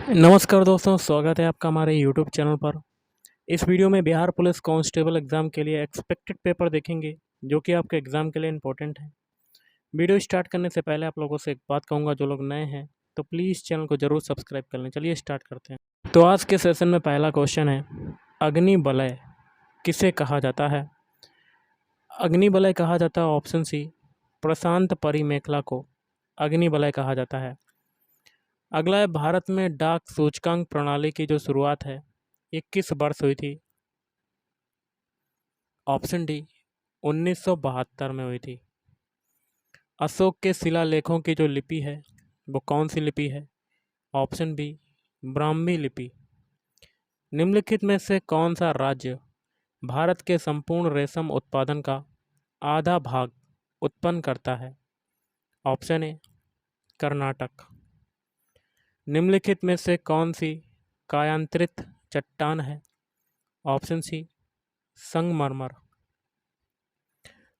नमस्कार दोस्तों, स्वागत है आपका हमारे यूट्यूब चैनल पर। इस वीडियो में बिहार पुलिस कांस्टेबल एग्ज़ाम के लिए एक्सपेक्टेड पेपर देखेंगे, जो कि आपके एग्ज़ाम के लिए इम्पोर्टेंट है। वीडियो स्टार्ट करने से पहले आप लोगों से एक बात कहूँगा, जो लोग नए हैं तो प्लीज़ चैनल को ज़रूर सब्सक्राइब कर लें। चलिए स्टार्ट करते हैं। तो आज के सेशन में पहला क्वेश्चन है, अग्निवलय किसे कहा जाता है? अग्निवलय कहा जाता है ऑप्शन सी, प्रशांत परिमेखला को अग्निवलय कहा जाता है। अगला है, भारत में डाक सूचकांक प्रणाली की जो शुरुआत है ये किस वर्ष हुई थी? ऑप्शन डी, 1972 में हुई थी। अशोक के शिलालेखों की जो लिपि है वो कौन सी लिपि है? ऑप्शन बी, ब्राह्मी लिपि। निम्नलिखित में से कौन सा राज्य भारत के संपूर्ण रेशम उत्पादन का आधा भाग उत्पन्न करता है? Option A, Karnataka. निम्नलिखित में से कौन सी कायांतरित चट्टान है? ऑप्शन सी, संगमरमर।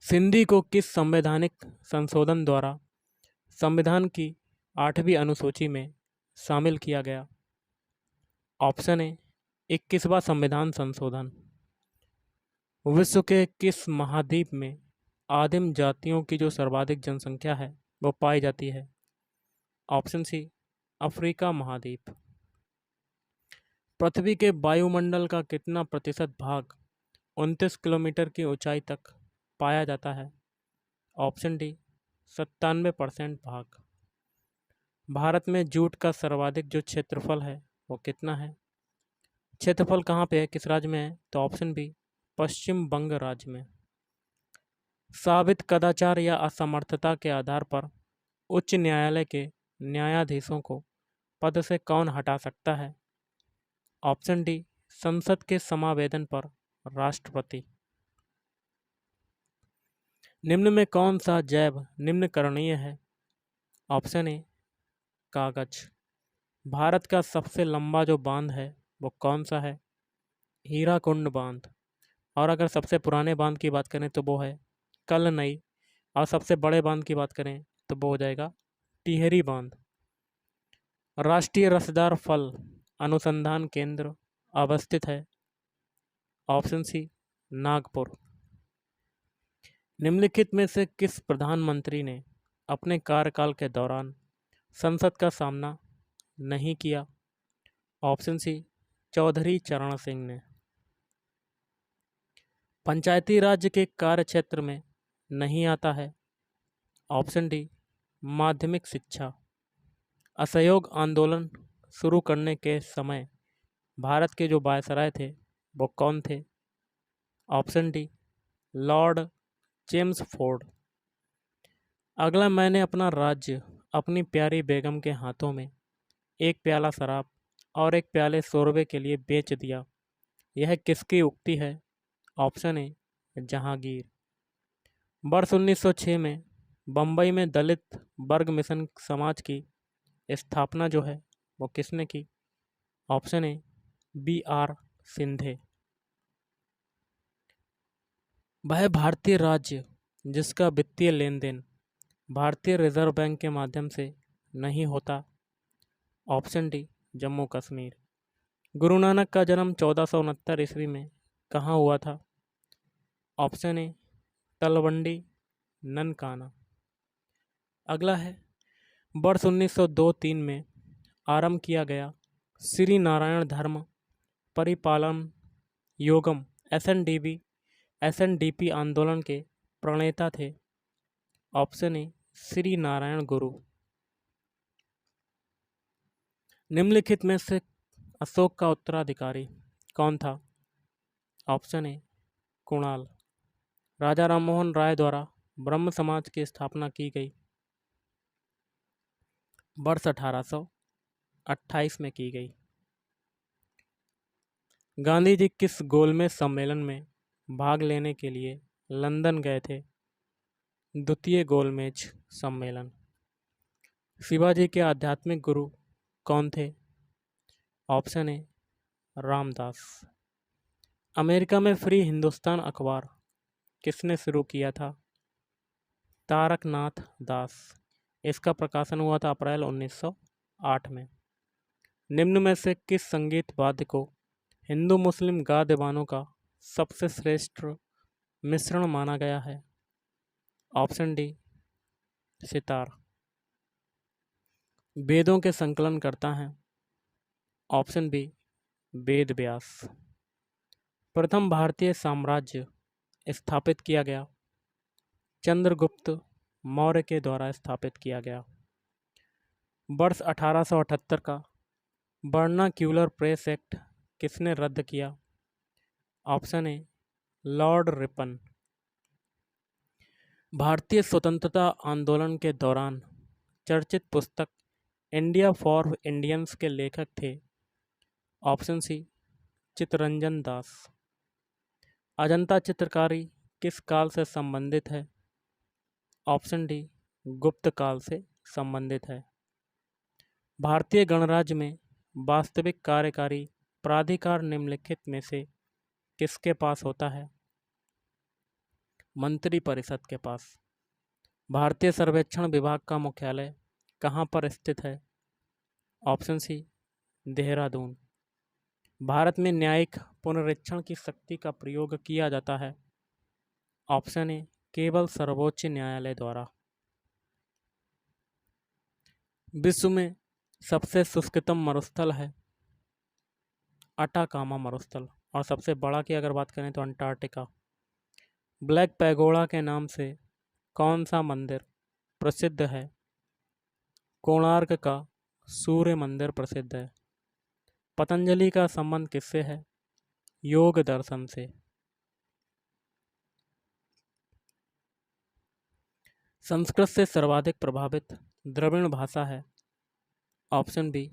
सिंधी को किस संवैधानिक संशोधन द्वारा संविधान की 8वीं अनुसूची में शामिल किया गया? ऑप्शन ए, 21वां संविधान संशोधन। विश्व के किस महाद्वीप में आदिम जातियों की जो सर्वाधिक जनसंख्या है वो पाई जाती है? ऑप्शन सी, अफ्रीका महाद्वीप। पृथ्वी के वायुमंडल का कितना प्रतिशत भाग 29 किलोमीटर की ऊंचाई तक पाया जाता है? ऑप्शन डी, 97% भाग। भारत में जूट का सर्वाधिक जो क्षेत्रफल है वो कितना है? क्षेत्रफल कहाँ पे है, किस राज्य में है? तो ऑप्शन बी, पश्चिम बंग राज्य में। साबित कदाचार या असमर्थता के आधार पर उच्च न्यायालय के न्यायाधीशों को पद से कौन हटा सकता है? ऑप्शन डी, संसद के समावेदन पर राष्ट्रपति। निम्न में कौन सा जैव निम्नकरणीय है? ऑप्शन ए, कागज। भारत का सबसे लंबा जो बांध है वो कौन सा है? हीराकुंड बांध। और अगर सबसे पुराने बांध की बात करें तो वो है कलनई। और सबसे बड़े बांध की बात करें तो वो हो जाएगा टिहरी बांध। राष्ट्रीय रसदार फल अनुसंधान केंद्र अवस्थित है? Option C, Nagpur. निम्नलिखित में से किस प्रधानमंत्री ने अपने कार्यकाल के दौरान संसद का सामना नहीं किया? ऑप्शन सी, चौधरी चरण सिंह ने। पंचायती राज्य के कार्य क्षेत्र में नहीं आता है? ऑप्शन डी, माध्यमिक शिक्षा। असहयोग आंदोलन शुरू करने के समय भारत के जो वायसराय थे वो कौन थे? Option D, Lord Chelmsford. अगला, मैंने अपना राज्य अपनी प्यारी बेगम के हाथों में एक प्याला शराब और एक प्याले शोरबे के लिए बेच दिया, यह किसकी उक्ति है? Option A, Jahangir. वर्ष 1906 में बम्बई में दलित वर्ग मिशन समाज की स्थापना जो है वो किसने की? Option A, BR Shinde. वह भारतीय राज्य जिसका वित्तीय लेन देन भारतीय रिजर्व बैंक के माध्यम से नहीं होता? Option D, Jammu Kashmir. गुरु नानक का जन्म 1469 ईस्वी में कहाँ हुआ था? ऑप्शन ए, तलवंडी ननकाना। अगला है, वर्ष 1902-3 में आरंभ किया गया श्री नारायण धर्म परिपालन योगम SNDP आंदोलन के प्रणेता थे? ऑप्शन ए, श्री नारायण गुरु। निम्नलिखित में से अशोक का उत्तराधिकारी कौन था? Option A, Kunal. राजा राममोहन राय द्वारा ब्रह्म समाज की स्थापना की गई? वर्ष 1828 में की गई। गांधी जी किस गोलमेज सम्मेलन में भाग लेने के लिए लंदन गए थे? द्वितीय गोलमेज सम्मेलन। शिवाजी के आध्यात्मिक गुरु कौन थे? Option A, Ramdas. अमेरिका में फ्री हिंदुस्तान अखबार किसने शुरू किया था? तारकनाथ दास। इसका प्रकाशन हुआ था अप्रैल 1908 में। निम्न में से किस संगीत वाद्य को हिंदू मुस्लिम गायक का सबसे श्रेष्ठ मिश्रण माना गया है? Option D sitar. वेदों के संकलन करता है? Option B Ved Vyas. प्रथम भारतीय साम्राज्य स्थापित किया गया? चंद्रगुप्त मौर्य के द्वारा स्थापित किया गया। वर्ष 1878 का वर्नाक्यूलर प्रेस एक्ट किसने रद्द किया? Option A Lord Ripon. भारतीय स्वतंत्रता आंदोलन के दौरान चर्चित पुस्तक इंडिया फॉर इंडियंस के लेखक थे? Option C Chittaranjan Das. अजंता चित्रकारी किस काल से संबंधित है? ऑप्शन डी गुप्त काल से संबंधित है। भारतीय गणराज्य में वास्तविक कार्यकारी प्राधिकार निम्नलिखित में से किसके पास होता है? मंत्रि परिषद के पास। भारतीय सर्वेक्षण विभाग का मुख्यालय कहाँ पर स्थित है? ऑप्शन सी देहरादून। भारत में न्यायिक पुनरीक्षण की शक्ति का प्रयोग किया जाता है? ऑप्शन ए केवल सर्वोच्च न्यायालय द्वारा। विश्व में सबसे शुष्कतम मरुस्थल है? अटाकामा मरुस्थल। और सबसे बड़ा की अगर बात करें तो अंटार्कटिका। ब्लैक पैगोडा के नाम से कौन सा मंदिर प्रसिद्ध है? कोणार्क का सूर्य मंदिर प्रसिद्ध है। पतंजलि का संबंध किससे है? योग दर्शन से। संस्कृत से सर्वाधिक प्रभावित द्रविड़ भाषा है? Option B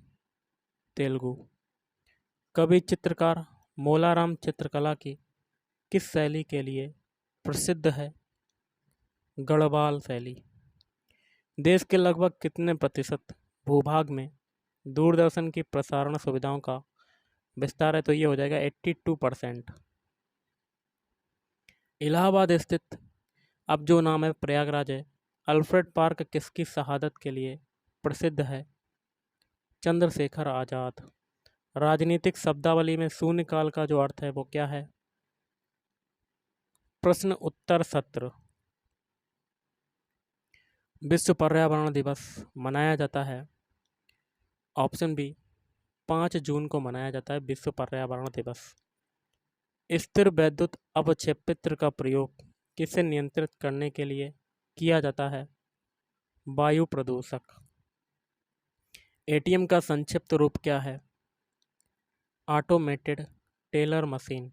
Telugu. कवि चित्रकार मोलाराम चित्रकला की किस शैली के लिए प्रसिद्ध है? गढ़वाल शैली। देश के लगभग कितने प्रतिशत भूभाग में दूरदर्शन की प्रसारण सुविधाओं का विस्तार है? तो ये हो जाएगा 82%। इलाहाबाद स्थित अब जो नाम है प्रयागराज है, अल्फ्रेड पार्क किसकी शहादत के लिए प्रसिद्ध है? चंद्रशेखर आज़ाद। राजनीतिक शब्दावली में शून्यकाल का जो अर्थ है वो क्या है? प्रश्न उत्तर सत्र। विश्व पर्यावरण दिवस मनाया जाता है? ऑप्शन बी 5 जून को मनाया जाता है विश्व पर्यावरण दिवस। स्थिर वैद्युत अवक्षेपित्र का प्रयोग किसे नियंत्रित करने के लिए किया जाता है? वायु प्रदूषक। एटीएम का संक्षिप्त रूप क्या है? Automated teller machine.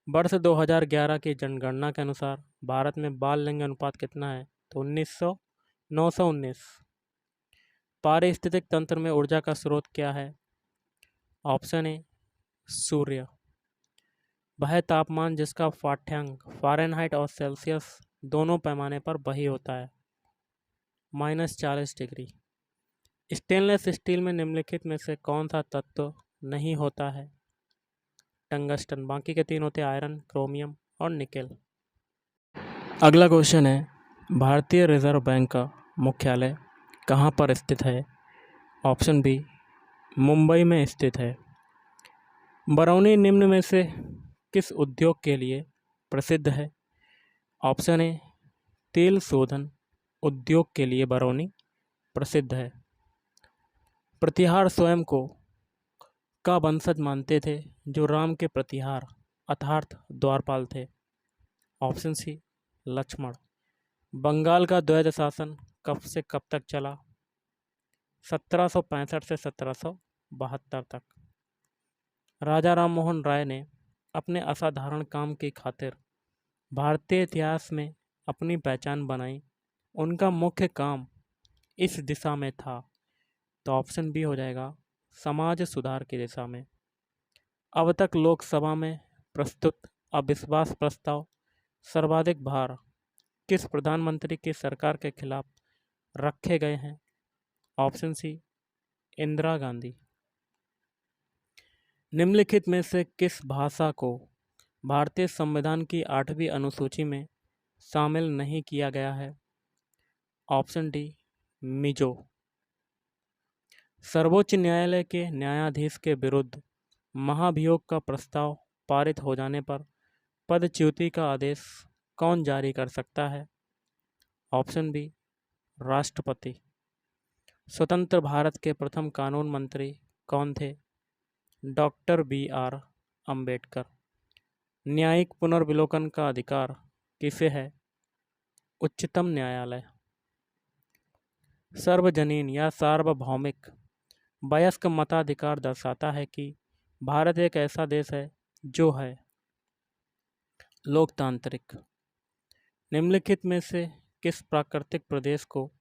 वर्ष 2011 की जनगणना के अनुसार भारत में बाल लिंग अनुपात कितना है? तो 919। पारिस्थितिक तंत्र में ऊर्जा का स्रोत क्या है? ऑप्शन ए सूर्य। वह तापमान जिसका पाठ्यांक फ़ारेनहाइट और सेल्सियस दोनों पैमाने पर वही होता है, -40 डिग्री। स्टेनलेस स्टील में निम्नलिखित में से कौन सा तत्व नहीं होता है? टंगस्टन। बाकी के 3 होते हैं आयरन, क्रोमियम और निकेल। अगला क्वेश्चन है, भारतीय रिजर्व बैंक का मुख्यालय कहाँ पर स्थित है? ऑप्शन बी मुंबई में स्थित है। बरौनी निम्न में से किस उद्योग के लिए प्रसिद्ध है? ऑप्शन ए तेल शोधन उद्योग के लिए बरौनी प्रसिद्ध है। प्रतिहार स्वयं को का वंशज मानते थे जो राम के प्रतिहार अर्थात द्वारपाल थे? Option C Lakshman. बंगाल का द्वैध शासन कब से कब तक चला? 1765 से 1772 तक। राजा राम मोहन राय ने अपने असाधारण काम की खातिर भारतीय इतिहास में अपनी पहचान बनाई। उनका मुख्य काम इस दिशा में था, तो ऑप्शन बी हो जाएगा समाज सुधार की दिशा में। अब तक लोकसभा में प्रस्तुत अविश्वास प्रस्ताव सर्वाधिक बार किस प्रधानमंत्री की सरकार के खिलाफ रखे गए हैं? Option C Indira Gandhi. निम्नलिखित में से किस भाषा को भारतीय संविधान की 8वीं अनुसूची में शामिल नहीं किया गया है? Option D Mizo. सर्वोच्च न्यायालय के न्यायाधीश के विरुद्ध महाभियोग का प्रस्ताव पारित हो जाने पर पदच्युति का आदेश कौन जारी कर सकता है? ऑप्शन बी, राष्ट्रपति। स्वतंत्र भारत के प्रथम कानून मंत्री कौन थे? Doctor B R. अंबेडकर। न्यायिक पुनर्विलोकन का अधिकार किसे है? उच्चतम न्यायालय। सार्वजनीन या सार्वभौमिक वयस्क मताधिकार दर्शाता है कि भारत एक ऐसा देश है जो है लोकतांत्रिक। निम्नलिखित में से किस प्राकृतिक प्रदेश को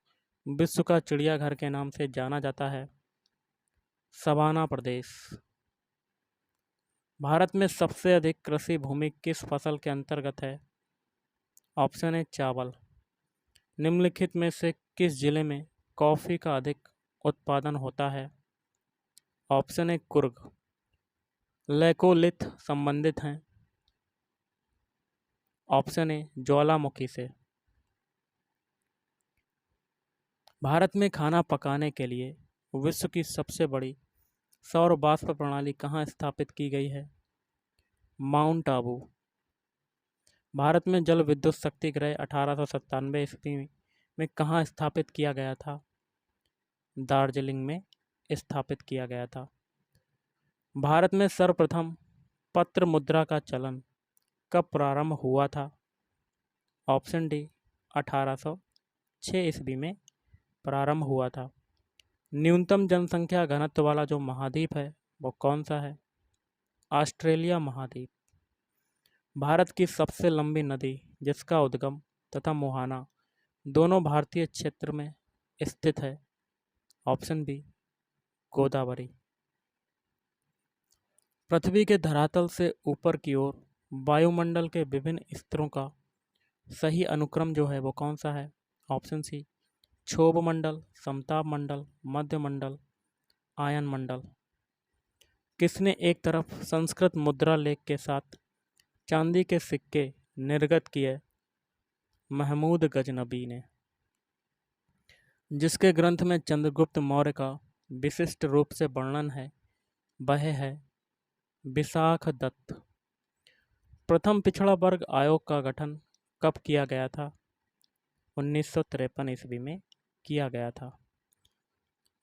विश्व का चिड़ियाघर के नाम से जाना जाता है? सवाना प्रदेश। भारत में सबसे अधिक कृषि भूमि किस फसल के अंतर्गत है? ऑप्शन ए, चावल। निम्नलिखित में से किस जिले में कॉफ़ी का अधिक उत्पादन होता है? Option A, Coorg. लैकोलिथ संबंधित हैं? ऑप्शन ए, ज्वालामुखी से। भारत में खाना पकाने के लिए विश्व की सबसे बड़ी सौर वाष्प प्रणाली कहाँ स्थापित की गई है? माउंट आबू। भारत में जल विद्युत शक्ति गृह 1897 ईस्वी में कहाँ स्थापित किया गया था? दार्जिलिंग में स्थापित किया गया था। भारत में सर्वप्रथम पत्र मुद्रा का चलन कब प्रारंभ हुआ था? ऑप्शन डी, 1806 ईस्वी में प्रारंभ हुआ था। न्यूनतम जनसंख्या घनत्व वाला जो महाद्वीप है वो कौन सा है? ऑस्ट्रेलिया महाद्वीप। भारत की सबसे लंबी नदी जिसका उद्गम तथा मुहाना दोनों भारतीय क्षेत्र में स्थित है? Option B, Godavari. पृथ्वी के धरातल से ऊपर की ओर वायुमंडल के विभिन्न स्तरों का सही अनुक्रम जो है वो कौन सा है? ऑप्शन सी, क्षोभ मंडल, समताप मंडल, मध्य मंडल, आयन मंडल। किसने एक तरफ संस्कृत मुद्रा लेख के साथ चांदी के सिक्के निर्गत किए? महमूद गजनबी ने। जिसके ग्रंथ में चंद्रगुप्त मौर्य का विशिष्ट रूप से वर्णन है वह है विशाख दत्त। प्रथम पिछड़ा वर्ग आयोग का गठन कब किया गया था? 1953 ईस्वी में किया गया था।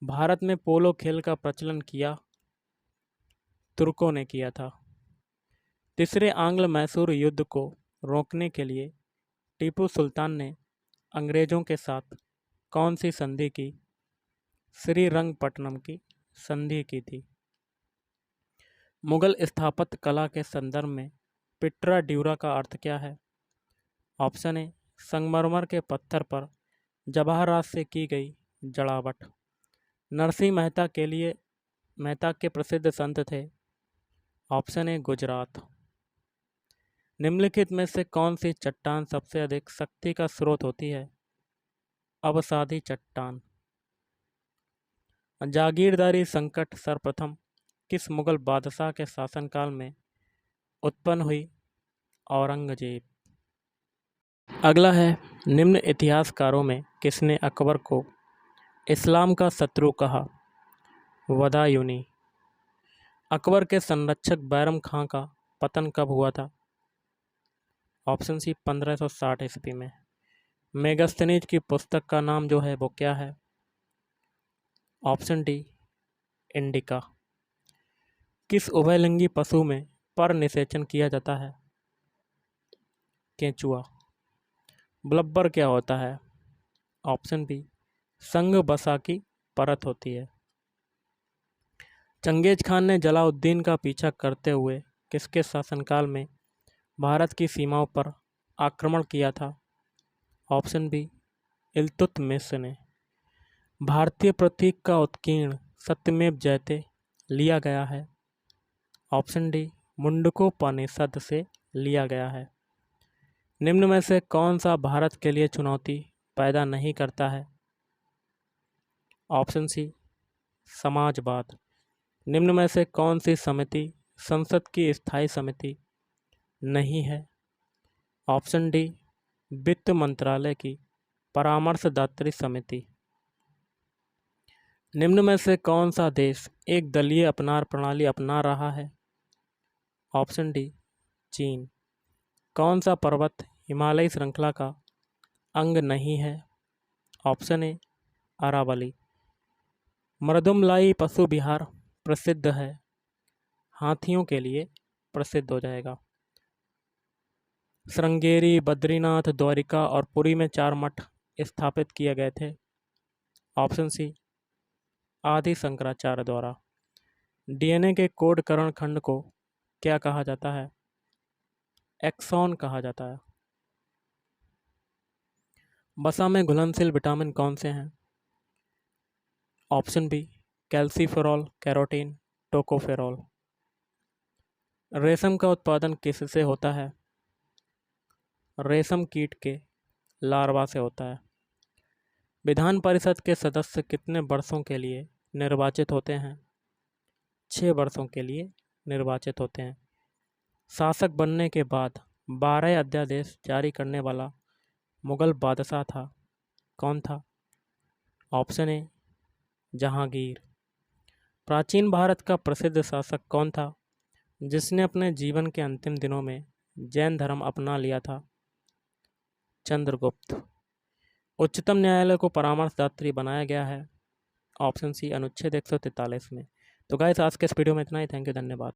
भारत में पोलो खेल का प्रचलन किया तुर्कों ने किया था। तीसरे आंग्ल मैसूर युद्ध को रोकने के लिए टीपू सुल्तान ने अंग्रेजों के साथ कौन सी संधि की? श्रीरंगपट्टनम की संधि की थी। मुगल स्थापत्य कला के संदर्भ में पिट्रा ड्यूरा का अर्थ क्या है? ऑप्शन ए, संगमरमर के पत्थर पर जवाहरात से की गई जड़ावट। नरसिंह मेहता के प्रसिद्ध संत थे? Option A, Gujarat. निम्नलिखित में से कौन सी चट्टान सबसे अधिक शक्ति का स्रोत होती है? अवसादी चट्टान। जागीरदारी संकट सर्वप्रथम किस मुगल बादशाह के शासनकाल में उत्पन्न हुई? औरंगजेब। अगला है, निम्न इतिहासकारों में किसने अकबर को इस्लाम का शत्रु कहा? बदायूनी। अकबर के संरक्षक बैरम खां का पतन कब हुआ था? ऑप्शन सी, 1560 ईस्वी में। मेगस्थनीज की पुस्तक का नाम जो है वो क्या है? Option D, indica. किस उभयलिंगी पशु में पर निषेचन किया जाता है? केंचुआ। ब्लब्बर क्या होता है? ऑप्शन बी, संग बसा की परत होती है। चंगेज खान ने जलाउद्दीन का पीछा करते हुए किसके शासनकाल में भारत की सीमाओं पर आक्रमण किया था? ऑप्शन बी, इल्तुतमिश ने। भारतीय प्रतीक का उत्कीर्ण सत्यमेव जयते लिया गया है? ऑप्शन डी, मुंडकोपनिषद से लिया गया है। निम्न में से कौन सा भारत के लिए चुनौती पैदा नहीं करता है? ऑप्शन सी, समाजवाद। निम्न में से कौन सी समिति संसद की स्थायी समिति नहीं है? ऑप्शन डी, वित्त मंत्रालय की परामर्शदात्री समिति। निम्न में से कौन सा देश एक दलीय अपनार प्रणाली अपना रहा है? ऑप्शन डी चीन। कौन सा पर्वत हिमालयी श्रृंखला का अंग नहीं है? Option A Aravalli. मृदुमलाई पशु विहार प्रसिद्ध है, हाथियों के लिए प्रसिद्ध हो जाएगा। श्रृंगेरी, बद्रीनाथ, द्वारिका और पुरी में 4 मठ स्थापित किए गए थे। ऑप्शन सी आदि शंकराचार्य द्वारा। डीएनए के कोडकरण खंड को क्या कहा जाता है? एक्सॉन कहा जाता है। वसा में घुलनशील विटामिन कौन से हैं? Option B calciferol, carotene, tocopherol. रेशम का उत्पादन किससे होता है? रेशम कीट के लार्वा से होता है। विधान परिषद के सदस्य कितने वर्षों के लिए निर्वाचित होते हैं? 6 वर्षों के लिए निर्वाचित होते हैं। शासक बनने के बाद 12 अध्यादेश जारी करने वाला मुगल बादशाह था, कौन था? ऑप्शन ए जहांगीर। प्राचीन भारत का प्रसिद्ध शासक कौन था जिसने अपने जीवन के अंतिम दिनों में जैन धर्म अपना लिया था? चंद्रगुप्त। उच्चतम न्यायालय को परामर्शदात्री बनाया गया है? ऑप्शन सी अनुच्छेद 143 में। तो गाइस आज के इस वीडियो में इतना ही। थैंक यू, धन्यवाद।